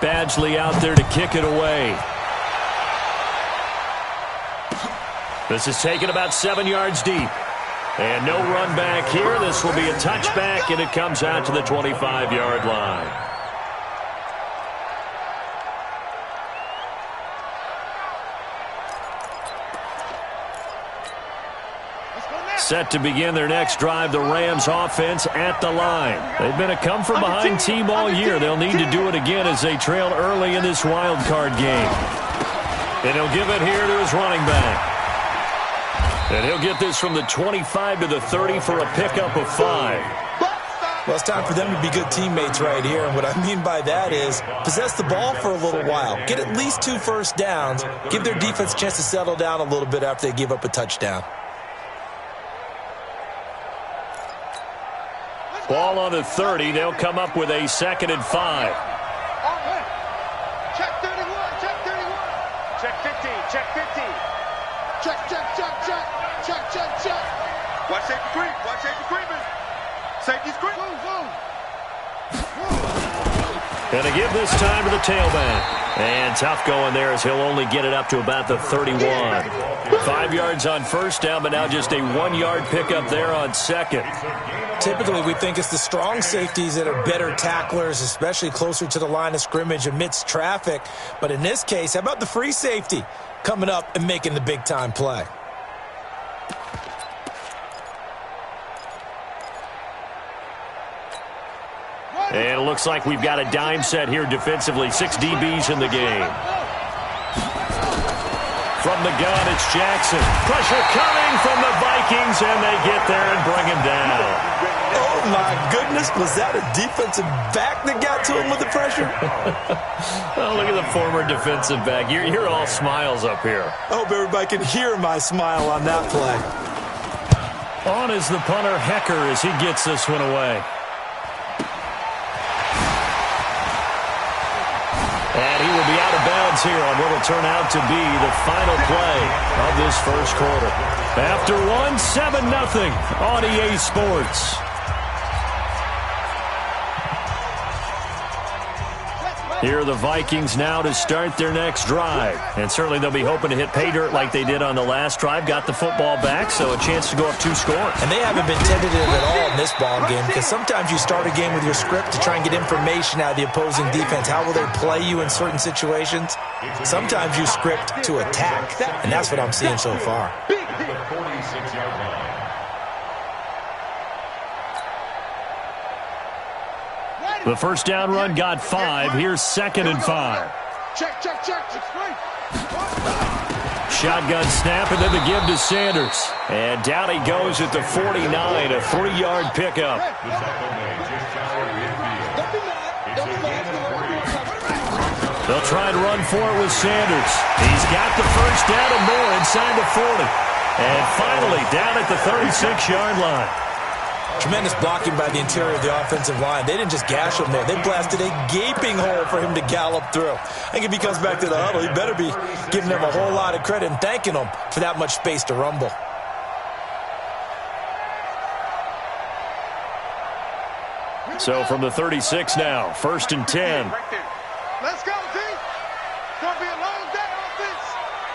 Badgley out there to kick it away. This is taken about 7 yards deep. And no run back here. This will be a touchback, and it comes out to the 25-yard line. Set to begin their next drive, the Rams offense at the line. They've been a come-from-behind team all year. They'll need to do it again as they trail early in this wild card game. And he'll give it here to his running back. And he'll get this from the 25 to the 30 for a pickup of 5. Well, it's time for them to be good teammates right here. And what I mean by that is possess the ball for a little while. Get at least 2 first downs. Give their defense a chance to settle down a little bit after they give up a touchdown. Ball on the 30. They'll come up with a 2nd and 5. Check 31. Check 31. Check 15. Check 15. Check, check, check, check. Check, check, check. Watch safety creep. Watch safety creeping. Safety's creeping. Going to give this time to the tailback. And tough going there as he'll only get it up to about the 31. 5 yards on first down, but now just a 1-yard pickup there on second. Typically, we think it's the strong safeties that are better tacklers, especially closer to the line of scrimmage amidst traffic. But in this case, how about the free safety coming up and making the big-time play? And it looks like we've got a dime set here defensively. 6 DBs in the game. From the gun, it's Jackson. Pressure coming from the Vikings, and they get there and bring him down. Oh, my goodness. Was that a defensive back that got to him with the pressure? Oh, look at the former defensive back. You're all smiles up here. I hope everybody can hear my smile on that play. On is the punter, Hecker, as he gets this one away. And he will be out of bounds here on what will turn out to be the final play of this first quarter. After 1, 7-0 on EA Sports. Here are the Vikings now to start their next drive. And certainly they'll be hoping to hit pay dirt like they did on the last drive. Got the football back, so a chance to go up 2 scores. And they haven't been tentative at all in this ball game, because sometimes you start a game with your script to try and get information out of the opposing defense. How will they play you in certain situations? Sometimes you script to attack, and that's what I'm seeing so far. The first down run got 5. Here's 2nd and 5. Check, check, check. Shotgun snap, and then the give to Sanders. And down he goes at the 49, a 3-yard pickup. They'll try and run for it with Sanders. He's got the first down and more inside the 40. And finally down at the 36-yard line. Tremendous blocking by the interior of the offensive line. They didn't just gash him there. They blasted a gaping hole for him to gallop through. I think if he comes back to the huddle, he better be giving them a whole lot of credit and thanking them for that much space to rumble. So from the 36 now, 1st and 10. Let's go, D. It's going to be a long day, offense.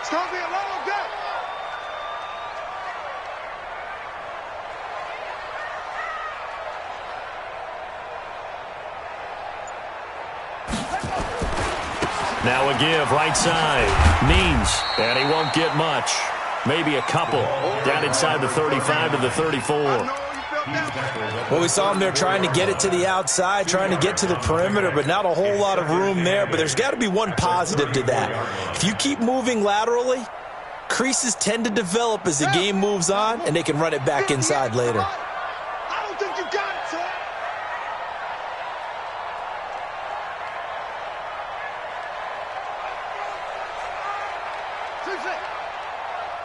It's going to be a long day. Now a give, right side. Means, and he won't get much. Maybe a couple. Down inside the 35 to the 34. Well, we saw him there trying to get it to the outside, trying to get to the perimeter, but not a whole lot of room there. But there's got to be one positive to that. If you keep moving laterally, creases tend to develop as the game moves on, and they can run it back inside later. I don't think you got it, son.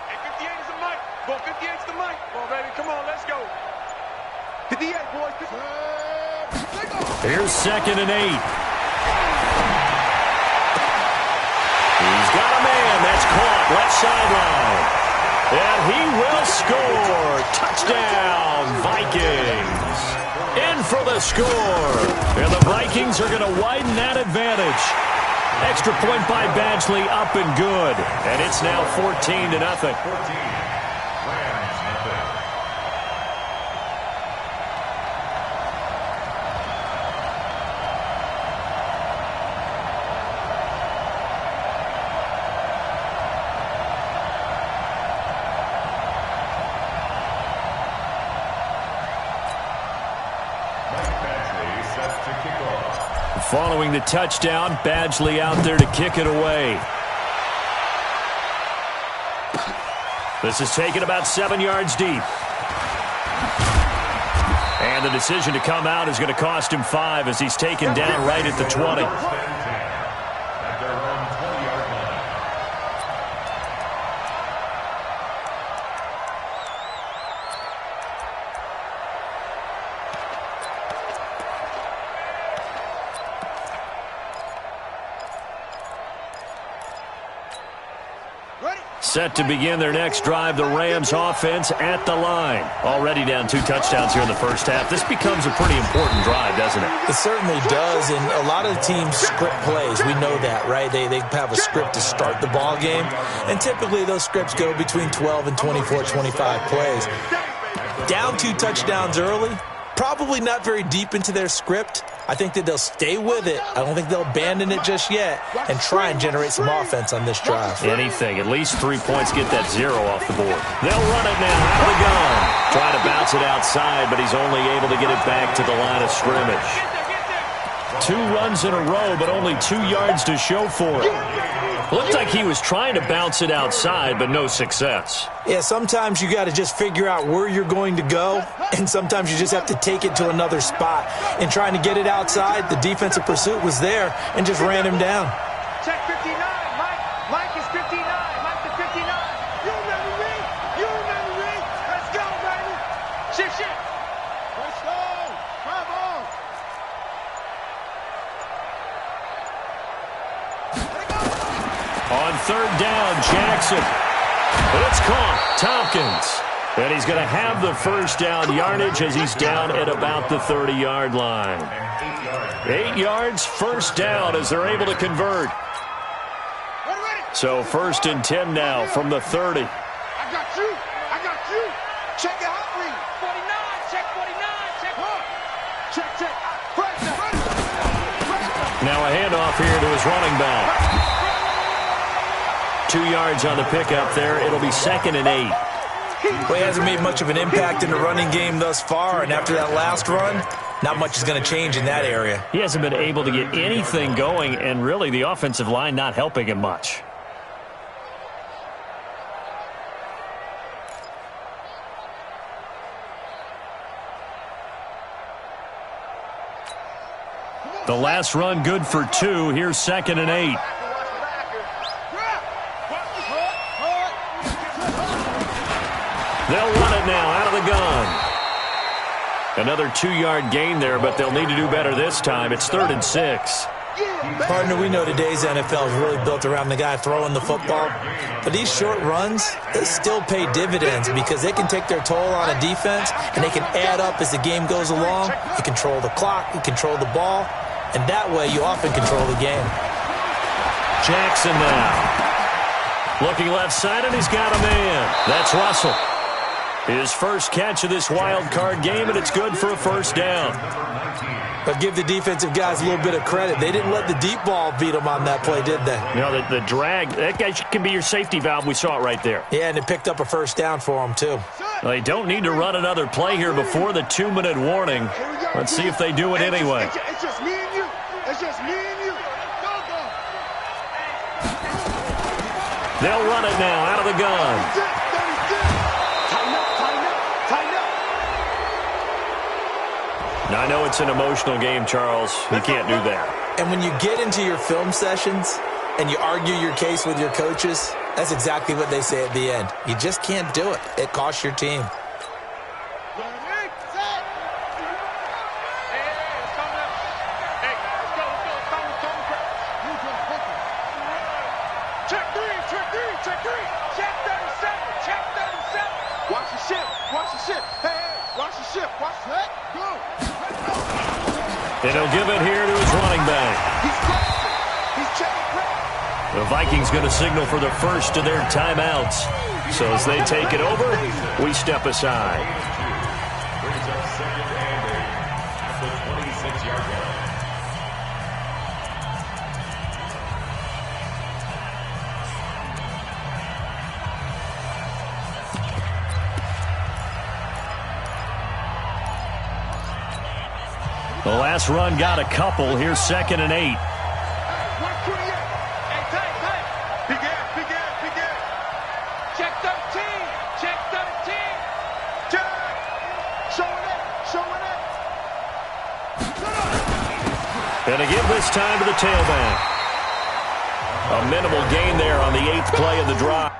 Hey, 58 is the mic. Go, 58 is the mic. Come on, baby. Come on, let's go. 58, boys. Here's 2nd and 8. He's got a man. That's caught. Left sideline. And he will score. Touchdown, Vikings. In for the score. And the Vikings are going to widen that advantage. Extra point by Badgley, up and good. And it's now 14-0. Following the touchdown, Badgley out there to kick it away. This is taken about 7 yards deep. And the decision to come out is going to cost him 5 as he's taken down right at the 20. Set to begin their next drive, the Rams offense at the line. Already down 2 touchdowns here in the first half. This becomes a pretty important drive, doesn't it? It certainly does, and a lot of the teams script plays. We know that, right? They have a script to start the ball game, and typically those scripts go between 12 and 24, 25 plays. Down 2 touchdowns early, probably not very deep into their script. I think that they'll stay with it. I don't think they'll abandon it just yet and try and generate some offense on this drive. Anything. At least 3 points, get that 0 off the board. They'll run it now out of the gun. Trying to bounce it outside, but he's only able to get it back to the line of scrimmage. 2 runs in a row, but only 2 yards to show for it. Looked like he was trying to bounce it outside, but no success. Yeah, sometimes you got to just figure out where you're going to go, and sometimes you just have to take it to another spot. And trying to get it outside, the defensive pursuit was there and just ran him down. Check 59, Mike. Mike is 59. Mike is 59. You remember me? You remember me? Let's go, baby. Shit, shit. Let's go. Come on. On 3rd down, Jackson. But it's caught. Tompkins. And he's going to have the first down yardage as he's down at about the 30-yard line. 8 yards, first down as they're able to convert. So 1st and 10 now from the 30. I got you. I got you. Check it out, read. 49. Check 49. Check one. Check, check. Now a handoff here to his running back. 2 yards on the pickup there. It'll be 2nd and 8. Well, he hasn't made much of an impact in the running game thus far, and after that last run, not much is going to change in that area. He hasn't been able to get anything going, and really the offensive line not helping him much. The last run good for 2. Here's 2nd and 8. They'll run it now out of the gun. Another 2-yard gain there, but they'll need to do better this time. It's 3rd and 6. Partner, we know today's NFL is really built around the guy throwing the football. But these short runs, they still pay dividends because they can take their toll on a defense and they can add up as the game goes along. You control the clock, you control the ball, and that way you often control the game. Jackson now. Looking left side, and he's got a man. That's Russell. His first catch of this wild card game, and it's good for a first down. But give the defensive guys a little bit of credit. They didn't let the deep ball beat them on that play, did they? You know, the drag, that guy can be your safety valve. We saw it right there. Yeah, and it picked up a first down for them, too. Well, they don't need to run another play here before the 2-minute warning. Let's see if they do it anyway. It's just me and you. It's just me and you. Go, go. They'll run it now out of the gun. Now, I know it's an emotional game, Charles. You can't do that. And when you get into your film sessions and you argue your case with your coaches, that's exactly what they say at the end. You just can't do it. It costs your team. Watch the ship. Hey, watch the ship. Watch the ship. Go. And he'll give it here to his running back. The Vikings going to signal for the first of their timeouts. So as they take it over, we step aside. Brings up second and 8 at the 26-yard line. The last run got a couple. Here's second and 8. Check 13. Check 13. Check. Showing it. And to give this time to the tailback. A minimal gain there on the 8th play of the drive.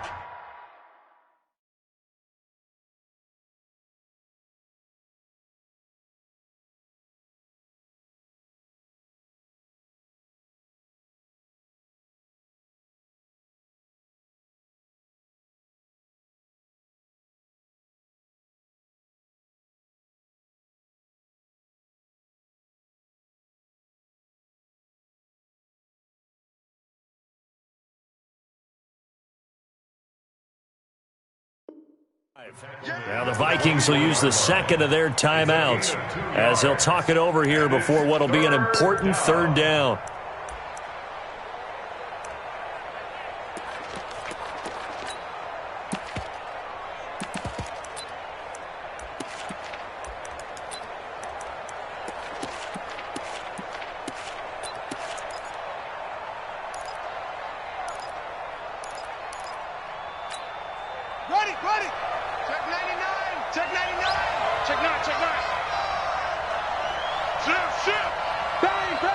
Now the Vikings will use the second of their timeouts as they'll talk it over here before what will be an important third down. Ready. Check 99. Check 99. Check 9. Shift. Bang. Go.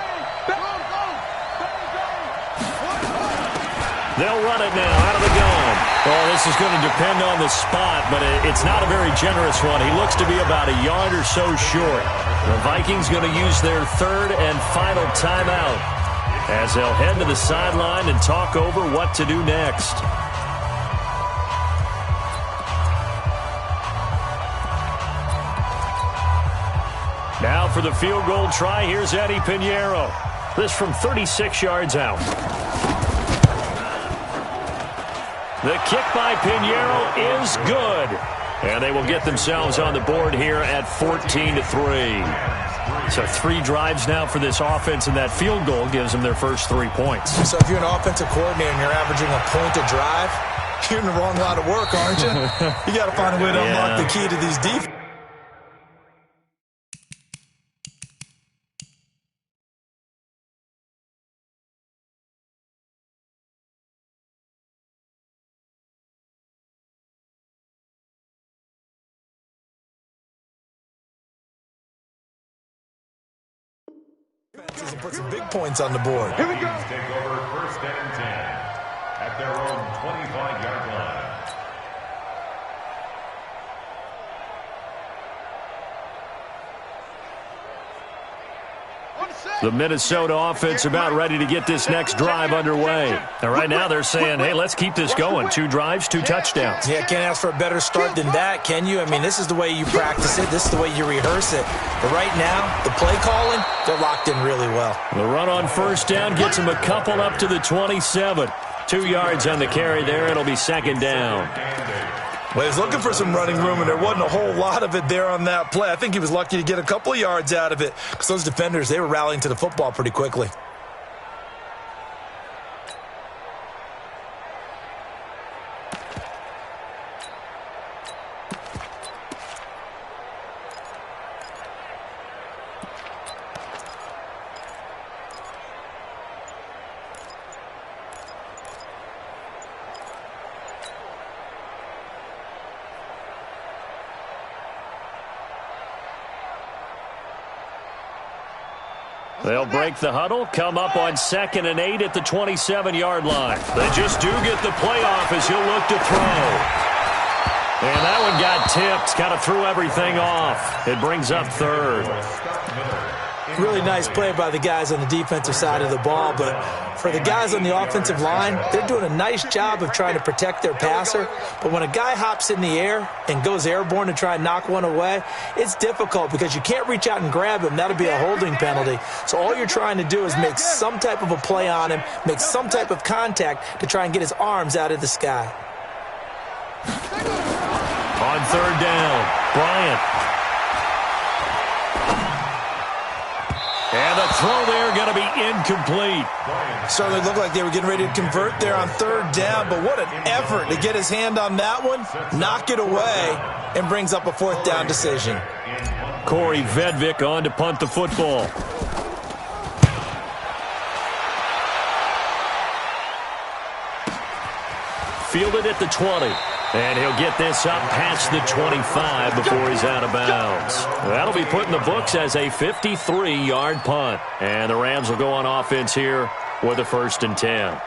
They'll run it now out of the gun. Oh, this is going to depend on the spot, but it's not a very generous one. He looks to be about a yard or so short. The Vikings going to use their third and final timeout as they'll head to the sideline and talk over what to do next. Now for the field goal try, here's Eddie Pinheiro. This from 36 yards out. The kick by Pinheiro is good. And they will get themselves on the board here at 14-3. So 3 drives now for this offense, and that field goal gives them their first 3 points. So if you're an offensive coordinator and you're averaging a point a drive, you're in the wrong line of work, aren't you? You got to find a way to unlock the key to these defenses. And put some big points on the board. Here we go. Take over first and 10 at their own 25-yard line. The Minnesota offense about ready to get this next drive underway. And right now they're saying, hey, let's keep this going. 2 drives, 2 touchdowns. Yeah, can't ask for a better start than that, can you? I mean, this is the way you practice it. This is the way you rehearse it. But right now, the play calling, they're locked in really well. The run on first down gets them a couple up to the 27. 2 yards on the carry there. It'll be second down. Well, he was looking for some running room, and there wasn't a whole lot of it there on that play. I think he was lucky to get a couple of yards out of it because those defenders, they were rallying to the football pretty quickly. They'll break the huddle, come up on 2nd and 8 at the 27-yard line. They just do get the playoff as he'll look to throw. And that one got tipped, kind of threw everything off. It brings up third. Really nice play by the guys on the defensive side of the ball, but for the guys on the offensive line, they're doing a nice job of trying to protect their passer. But when a guy hops in the air and goes airborne to try and knock one away, it's difficult because you can't reach out and grab him. That'll be a holding penalty. So all you're trying to do is make some type of a play on him, make some type of contact to try and get his arms out of the sky. On third down, Bryant. And the throw there going to be incomplete. Certainly looked like they were getting ready to convert there on third down, but what an effort to get his hand on that one, knock it away, and brings up a fourth down decision. Corey Vedvik on to punt the football. Fielded at the 20. And he'll get this up past the 25 before he's out of bounds. That'll be put in the books as a 53-yard punt. And the Rams will go on offense here with a 1st and 10.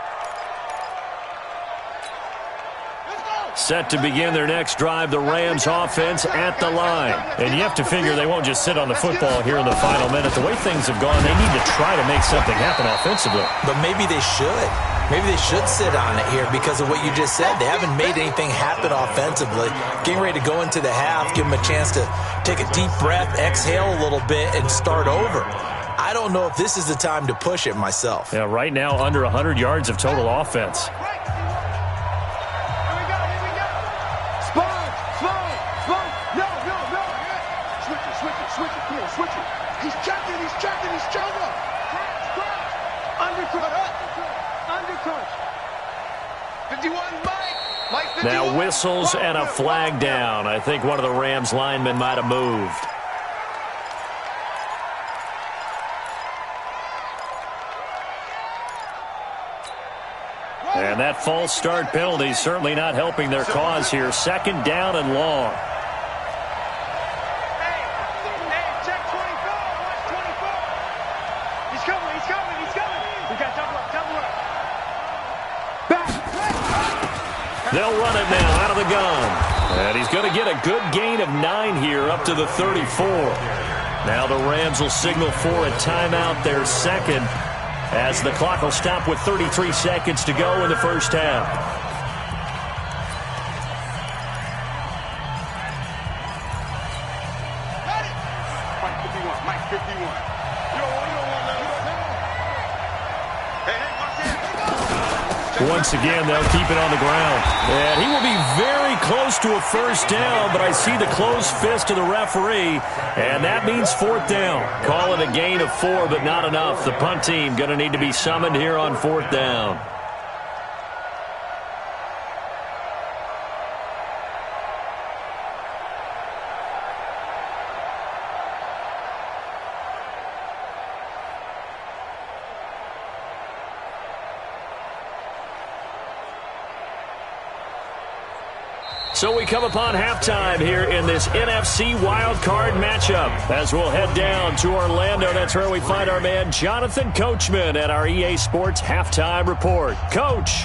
Set to begin their next drive, the Rams offense at the line. And you have to figure they won't just sit on the football here in the final minute. The way things have gone, they need to try to make something happen offensively. But maybe they should. Maybe they should sit on it here because of what you just said. They haven't made anything happen offensively. Getting ready to go into the half, give them a chance to take a deep breath, exhale a little bit, and start over. I don't know if this is the time to push it myself. Yeah, right now under 100 yards of total offense. Now whistles and a flag down. I think one of the Rams linemen might have moved. And that false start penalty certainly not helping their cause here. 2nd down and long. Check 24. Watch 24. He's coming. We got double up. They'll run it now out of the gun. And he's going to get a good gain of 9 here up to the 34. Now the Rams will signal for a timeout, their 2nd, as the clock will stop with 33 seconds to go in the 1st half. Mike 51. You don't want that. Hey, watch that. Once again, they'll keep it on the ground. And he will be very close to a 1st down, but I see the closed fist of the referee, and that means 4th down. Call it a gain of 4, but not enough. The punt team going to need to be summoned here on 4th down. So we come upon halftime here in this NFC wildcard matchup as we'll head down to Orlando. That's where we find our man Jonathan Coachman at our EA Sports Halftime Report. Coach.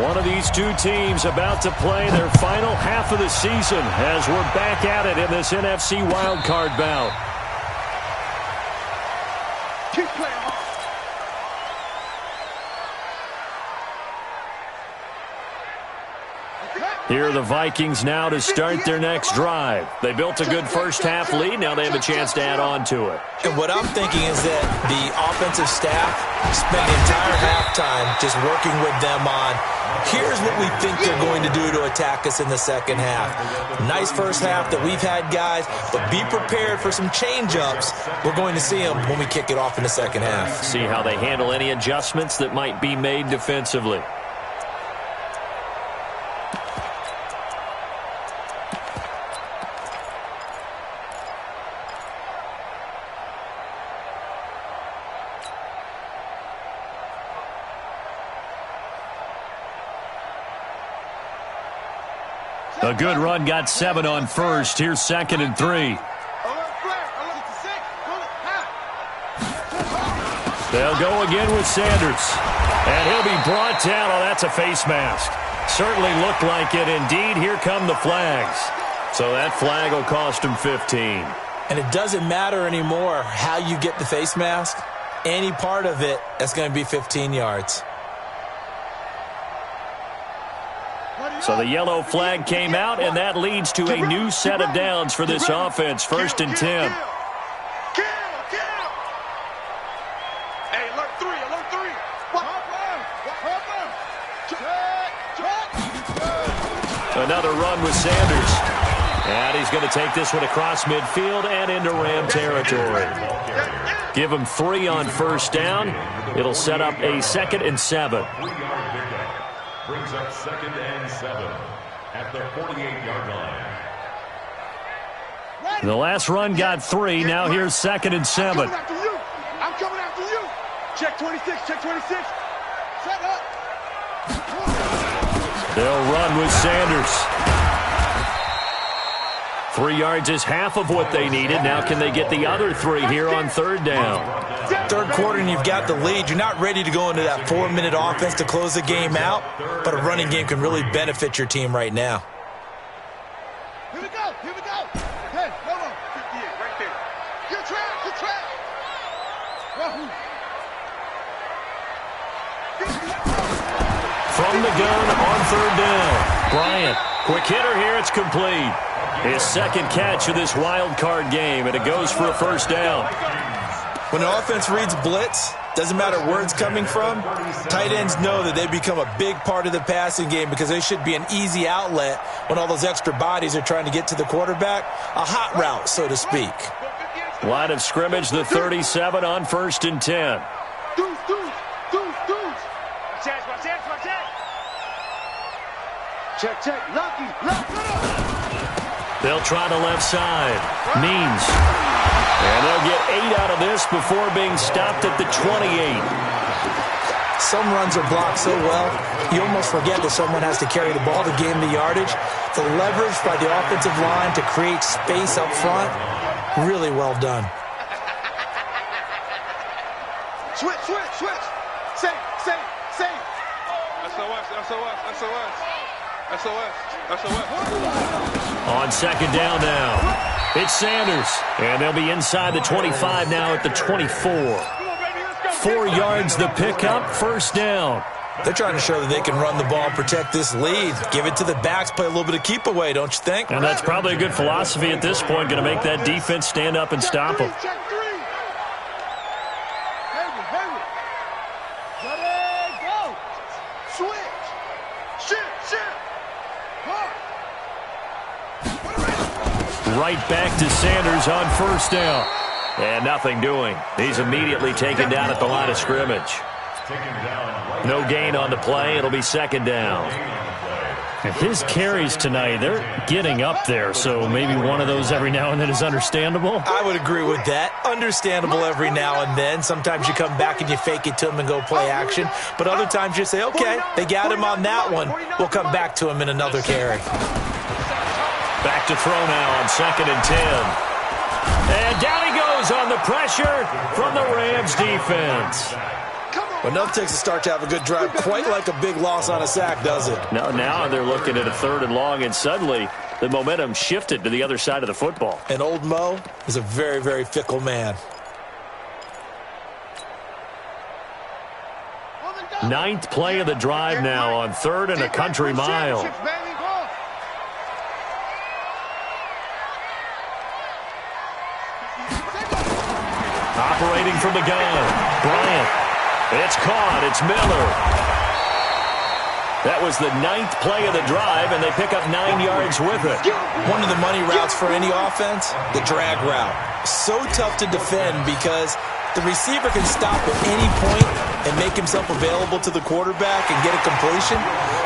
One of these two teams about to play their final half of the season as we're back at it in this NFC wildcard bout. Keep playing. Here are the Vikings now to start their next drive. They built a good 1st half lead. Now they have a chance to add on to it. And what I'm thinking is that the offensive staff spent the entire halftime just working with them on, here's what we think they're going to do to attack us in the 2nd half. Nice 1st half that we've had, guys, but be prepared for some change-ups. We're going to see them when we kick it off in the 2nd half. See how they handle any adjustments that might be made defensively. A good run got 7 on 1st. Here's 2nd and 3. They'll go again with Sanders. And he'll be brought down. Oh, that's a face mask. Certainly looked like it. Indeed, here come the flags. So that flag will cost him 15. And it doesn't matter anymore how you get the face mask. Any part of it, that's going to be 15 yards. So the yellow flag came out, and that leads to a new set of downs for this offense. 1st and 10. Another run with Sanders. And he's going to take this one across midfield and into Ram territory. Give him 3 on 1st down. It'll set up a 2nd and 7. 3-yard pickup. Brings up 2nd and 7 at the 48-yard line. The last run got 3. Now here's 2nd and 7. I'm coming after you. Check 26, check 26. Set up. They'll run with Sanders. 3 yards is half of what they needed. Now can they get the other 3 here on 3rd down? 3rd quarter and you've got the lead. You're not ready to go into that 4-minute offense to close the game out, but a running game can really benefit your team right now. Here we go, here we go. Hey, hold on. 58, right there. Good track, good track. Wahoo. From the gun on 3rd down. Bryant, quick hitter here. It's complete. His 2nd catch of this wild card game, and it goes for a 1st down. When an offense reads blitz, doesn't matter where it's coming from, tight ends know that they become a big part of the passing game because they should be an easy outlet when all those extra bodies are trying to get to the quarterback. A hot route, so to speak. Line of scrimmage, the 37 on 1st and 10. Deuce. Check. Lucky. They'll try the left side. Means. And they'll get 8 out of this before being stopped at the 28. Some runs are blocked so well, you almost forget that someone has to carry the ball to gain the yardage. The leverage by the offensive line to create space up front, really well done. Switch. Save. On 2nd down now, it's Sanders. And they'll be inside the 25 now at the 24. 4 yards the pickup, 1st down. They're trying to show that they can run the ball and protect this lead. Give it to the backs, play a little bit of keep away, don't you think? And that's probably a good philosophy at this point, going to make that defense stand up and stop them. Check 3. Heavy. Ready, go. Switch. Shit. Right back to Sanders on 1st down. And nothing doing. He's immediately taken down at the line of scrimmage. No gain on the play. It'll be 2nd down. And his carries tonight, they're getting up there, so maybe one of those every now and then is understandable. I would agree with that. Understandable every now and then. Sometimes you come back and you fake it to him and go play action. But other times you say, okay, they got him on that one. We'll come back to him in another carry. Back to throw now on 2nd and 10. And down he goes on the pressure from the Rams defense. Well, enough takes a start to have a good drive. Quite like a big loss on a sack, does it? Now they're looking at a 3rd and long, and suddenly the momentum shifted to the other side of the football. And old Mo is a very, very fickle man. 9th play of the drive now on 3rd and a country mile. Operating from the gun, Bryant. It's caught. It's Miller. That was the 9th play of the drive, and they pick up 9 yards with it. One of the money routes for any offense, the drag route. So tough to defend because the receiver can stop at any point and make himself available to the quarterback and get a completion.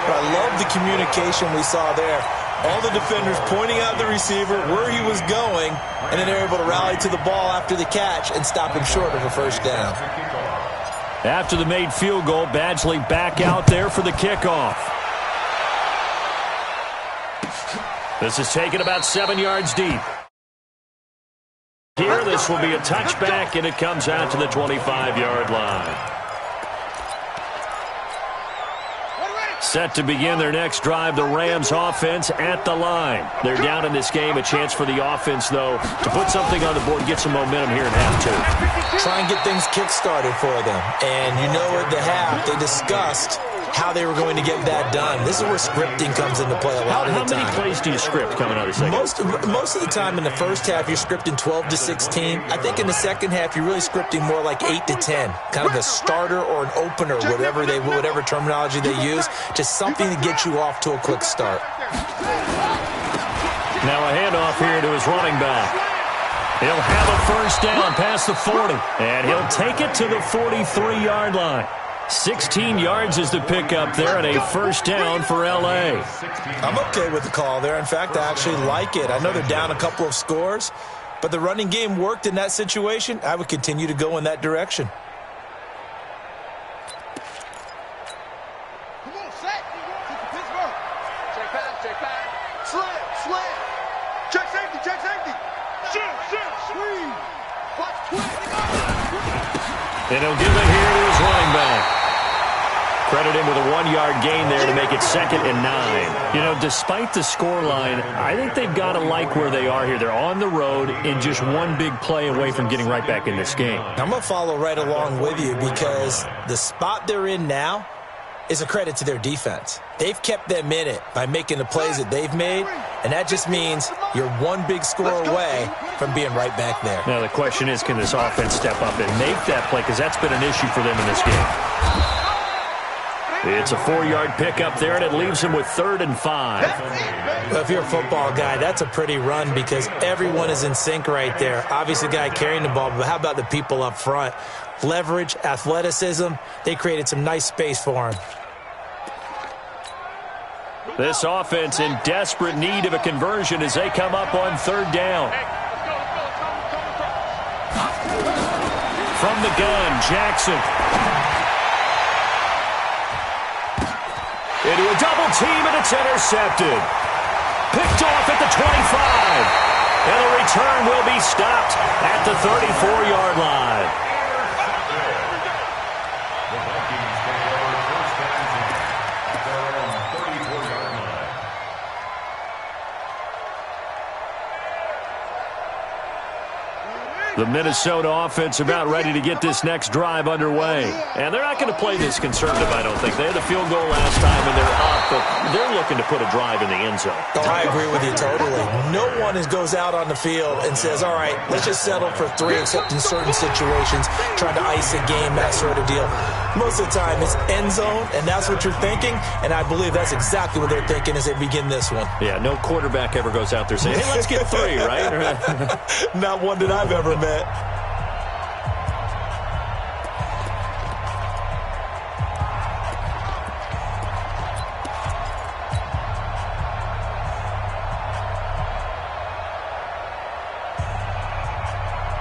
But I love the communication we saw there. All the defenders pointing out the receiver, where he was going, and then they're able to rally to the ball after the catch and stop him short of a 1st down. After the made field goal, Badgley back out there for the kickoff. This is taken about 7 yards deep. Here, this will be a touchback, and it comes out to the 25-yard line. Set to begin their next drive, the Rams offense at the line. They're down in this game. A chance for the offense, though, to put something on the board, get some momentum here in half two. Try and get things kick-started for them. And you know at the half, they discussed how they were going to get that done. This is where scripting comes into play a lot of the time. How many plays do you script coming out of the second? Most of the time in the first half, you're scripting 12 to 16. I think in the second half, you're really scripting more like 8 to 10. Kind of a starter or an opener, whatever terminology they use. Just something to get you off to a quick start. Now a handoff here to his running back. He'll have a first down past the 40. And he'll take it to the 43-yard line. 16 yards is the pickup there and a first down for L.A. I'm okay with the call there. In fact, I actually like it. I know they're down a couple of scores, but the running game worked in that situation. I would continue to go in that direction. Come on, set. Pittsburgh. Check back. Slam. Check safety. Shoot. Screen. Watch quick. And he'll give it here to his running back. Credit him with a 1-yard gain there to make it 2nd and 9. You know, despite the scoreline, I think they've got to like where they are here. They're on the road and just one big play away from getting right back in this game. I'm going to follow right along with you because the spot they're in now is a credit to their defense. They've kept them in it by making the plays that they've made, and that just means you're one big score away from being right back there. Now the question is, can this offense step up and make that play? Because that's been an issue for them in this game. It's a 4-yard pickup there, and it leaves him with 3rd and 5. Well, if you're a football guy, that's a pretty run because everyone is in sync right there. Obviously, the guy carrying the ball, but how about the people up front? Leverage, athleticism, they created some nice space for him. This offense in desperate need of a conversion as they come up on 3rd down. From the gun, Jackson. Into a double team, and it's intercepted. Picked off at the 25. And the return will be stopped at the 34-yard line. The Minnesota offense about ready to get this next drive underway. And they're not going to play this conservative, I don't think. They had a field goal last time, and they're up, but they're looking to put a drive in the end zone. Oh, I agree with you totally. No one goes out on the field and says, all right, let's just settle for 3, except in certain situations, trying to ice a game, that sort of deal. Most of the time, it's end zone, and that's what you're thinking, and I believe that's exactly what they're thinking as they begin this one. Yeah, no quarterback ever goes out there saying, hey, let's get 3, right? Not one that I've ever met.